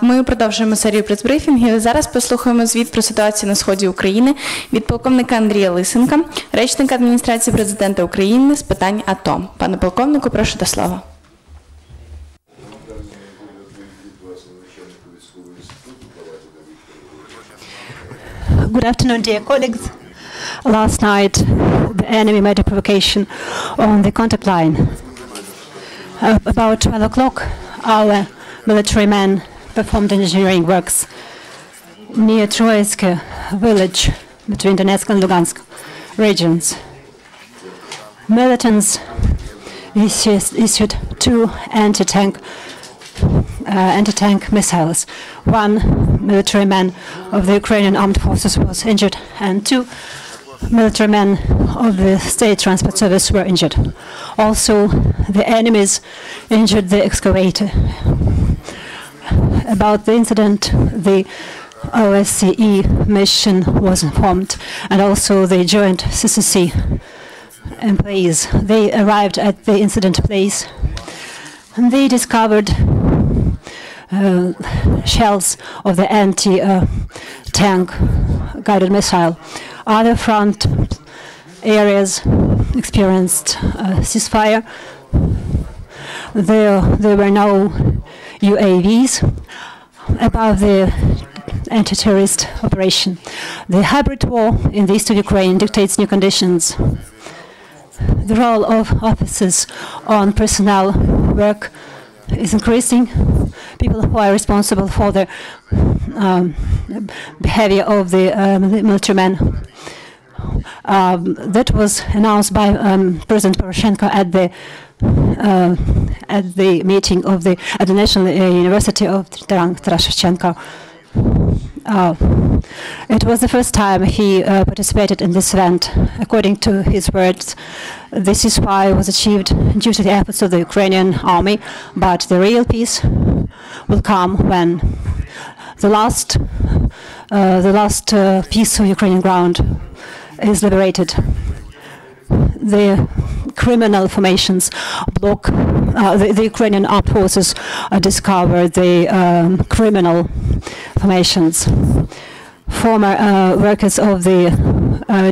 Ми продовжуємо серію прес-брифінгів. Зараз послухаємо звіт про ситуацію на сході України від полковника Андрія Лисенка, речника адміністрації президента України з питань АТО. Пане полковнику, прошу до слова. Good afternoon, dear colleagues. Last night, the enemy made a provocation on the contact line. About 12 o'clock, our military men performed engineering works near Troysk village between Donetsk and Lugansk regions. Militants issued two anti-tank missiles. One military man of the Ukrainian armed forces was injured, and two military men of the state transport service were injured. Also, the enemies injured the excavator. About the incident, the OSCE mission was informed, and also the joint CCC employees. They arrived at the incident place, and they discovered shells of the anti-tank guided missile. Other front areas experienced ceasefire. There were no UAVs above the anti-terrorist operation. The hybrid war in the east of Ukraine dictates new conditions. The role of officers on personnel work is increasing. People who are responsible for the behavior of the military men. That was announced by President Poroshenko at the meeting of the National University of Taras Shevchenko. It was the first time he participated in this event. According to his words, the ceasefire was achieved due to the efforts of the Ukrainian army, but the real peace will come when the last piece of Ukrainian ground is liberated. The criminal formations block the Ukrainian armed forces discover the criminal formations. Former workers of the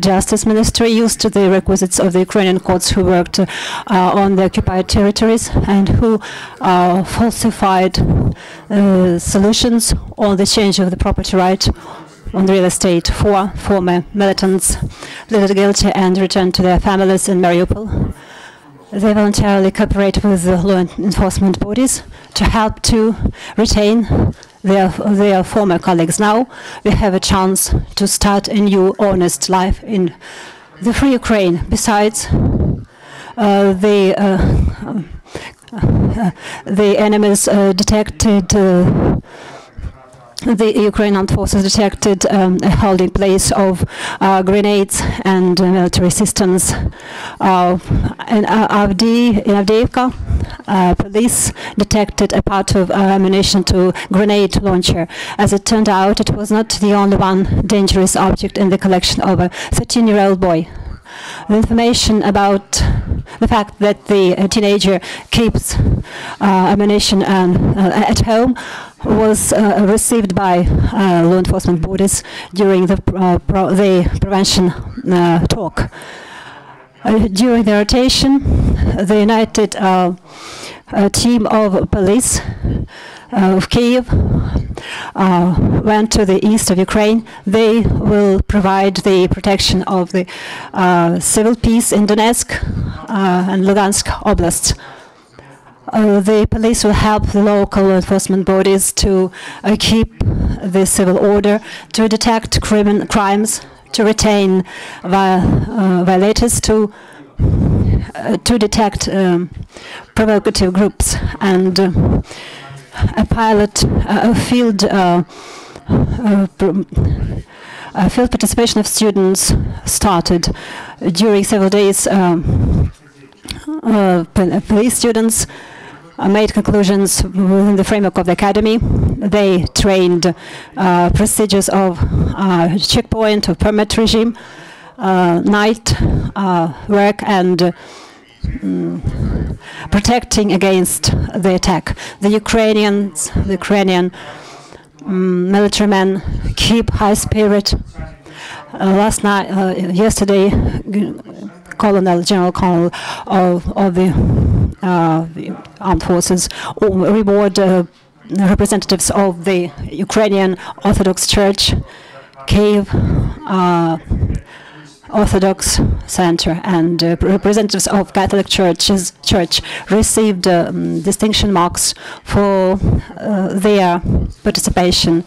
Justice Ministry used the requisites of the Ukrainian courts who worked on the occupied territories and who falsified solutions on the change of the property right on real estate. Four former militants pleaded guilty and returned to their families in Mariupol. They voluntarily cooperate with the law enforcement bodies to help to retain their former colleagues. Now they have a chance to start a new, honest life in the free Ukraine. Besides, the enemies detected. The Ukrainian armed forces detected a holding place of grenades and military systems. In Avdiivka, police detected a part of ammunition to grenade launcher. As it turned out, it was not the only one dangerous object in the collection of a 13-year-old boy. The information about the fact that the teenager keeps ammunition at home was received by law enforcement bodies during the prevention talk. During the rotation, the united team of police of Kiev went to the east of Ukraine. They will provide the protection of the civil peace in Donetsk and Lugansk oblasts. The police will help the local enforcement bodies to keep the civil order, to detect crimes, to retain violators, to detect provocative groups, and field participation of students started during several days. Police students made conclusions within the framework of the academy. They trained procedures of checkpoint, of permit regime, night work, and protecting against the attack. The Ukrainian military men keep high spirit. Yesterday, General Colonel of the armed forces reward representatives of the Ukrainian Orthodox Church, Kiev Orthodox Center, and representatives of Catholic Church received distinction marks for their participation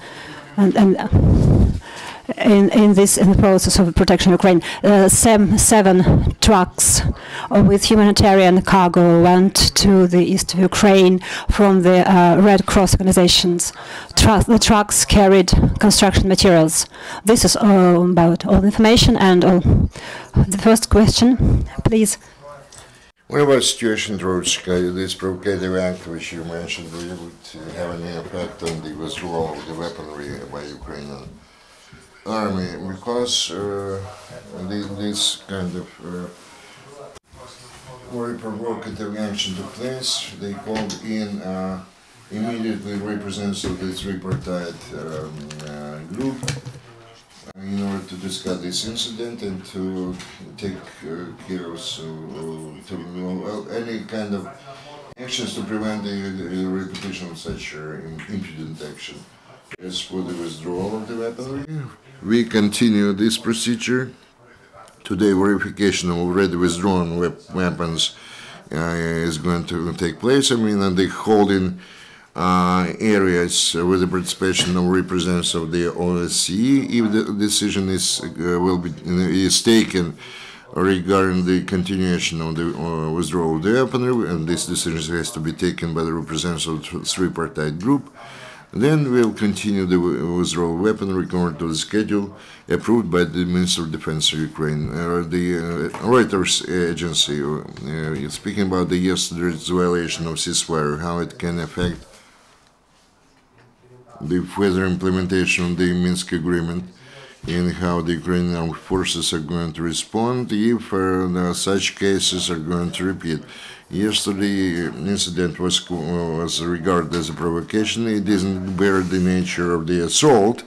in the process of protection of Ukraine. Seven trucks with humanitarian cargo went to the east of Ukraine from the Red Cross organizations. The trucks carried construction materials. This is about all the information and all. The first question, please. What about the situation in Trochka? This provocative act which you mentioned, will it have any effect on the withdrawal of the weaponry by Ukrainian army? Because this kind of very provocative action took place, they called in immediately representatives of the tripartite group in order to discuss this incident and to take care of any kind of actions to prevent the repetition of such impudent action. As for the withdrawal of the weaponry, we continue this procedure. Today, verification of already withdrawn weapons is going to take place. I mean, and they holding areas with the participation of representatives of the OSCE. If the decision is taken regarding the continuation of the withdrawal of the weaponry, and this decision has to be taken by the representatives of the tripartite group, then we'll continue the withdrawal of weaponry according to the schedule approved by the Minister of Defense of Ukraine. The Reuters agency, speaking about the yesterday's violation of ceasefire, how it can affect the further implementation of the Minsk agreement, and how the Ukrainian armed forces are going to respond if such cases are going to repeat. Yesterday, incident was regarded as a provocation. It doesn't bear the nature of the assault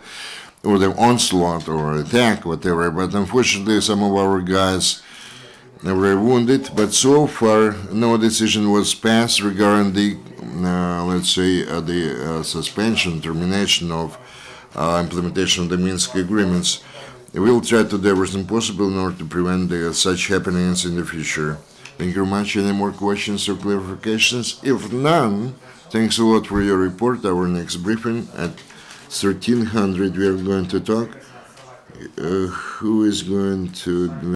or the onslaught or attack, whatever, but unfortunately some of our guys were wounded, but so far no decision was passed regarding the, the suspension, termination of implementation of the Minsk agreements. We'll try to do everything possible in order to prevent such happenings in the future. Thank you very much. Any more questions or clarifications? If none, thanks a lot for your report. Our next briefing at 1300 we are going to talk. Who is going to